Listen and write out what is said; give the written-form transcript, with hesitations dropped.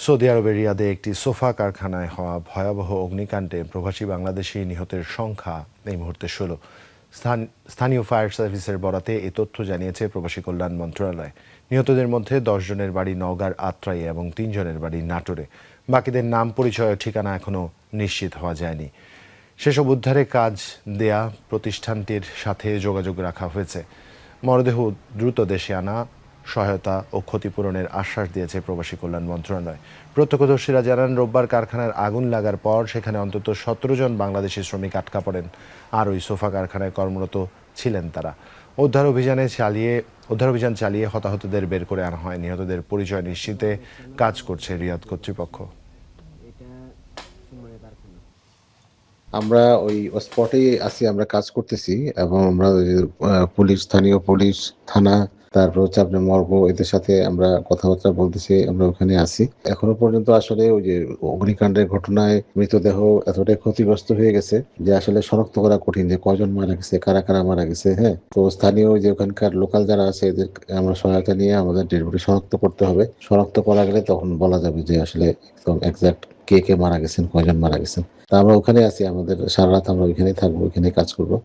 Saudi আরবের রিয়াদে একটি sofa কারখানায় হওয়া ভয়াবহ অগ্নিকাণ্ডে প্রবাসী বাংলাদেশি নিহতের সংখ্যা এই মুহূর্তে ১৬। স্থানীয় ফায়ার সার্ভিসের বরাতে এই তথ্য জানিয়েছে প্রবাসী কল্যাণ মন্ত্রণালয়। নিহতদের মধ্যে ১০ জনের বাড়ি নওগাঁর আত্রাইয়ে এবং ৩ জনের বাড়ি নাটোরে। বাকিদের নাম, পরিচয় ও ঠিকানা এখনও নিশ্চিত হওয়া যায়নি। সেসব উদ্ধারে কাজ দেয়া প্রতিষ্ঠানটির সাথে যোগাযোগ রাখা হয়েছে। মরদেহ দ্রুত দেশে আনা, সহায়তা ও ক্ষতিপূরণের আশ্বাস দিয়েছে প্রবাসী কল্যাণ মন্ত্রণালয়। প্রত্যক্ষদর্শীরা জানান, রোববার কারখানার আগুন লাগার পর সেখানে অন্তত ১৭ জন বাংলাদেশি শ্রমিক আটকা পড়েন। আর ওই সোফা কারখানায় কর্মরত ছিলেন তারা। উদ্ধার অভিযান চালিয়ে হতাহতদের বের করে আনা হয়। নিহতদের পরিচয় নিশ্চিতে কাজ করছে রিয়াদ কর্তৃপক্ষ। আমরা ওই স্পটেই আছি, আমরা কাজ করতেছি এবং আমরা পুলিশ, স্থানীয় পুলিশ, থানা, তারপর হচ্ছে আপনার মর্গ, এদের সাথে আমরা কথাবার্তা বলতেছি। আমরা ওখানে আছি। এখনো পর্যন্ত আসলে ওই যে অগ্নিকাণ্ডের ঘটনায় মৃতদেহ এতটাই ক্ষতিগ্রস্ত হয়ে গেছে যে আসলে শনাক্ত করা কঠিন যে কয়জন মারা গেছে, কারা কারা মারা গেছে। হ্যাঁ, তো স্থানীয় যে ওখানকার লোকাল যারা আছে এদের আমরা সহায়তা নিয়ে আমাদের ডেড বডি শনাক্ত করতে হবে। শনাক্ত করা গেলে তখন বলা যাবে যে আসলে একদম এক্সাক্ট কে কে মারা গেছেন, কয়জন মারা গেছেন। তা আমরা ওখানে আছি, আমাদের সারা রাত আমরা ওইখানেই থাকবো, ওইখানে কাজ করবো।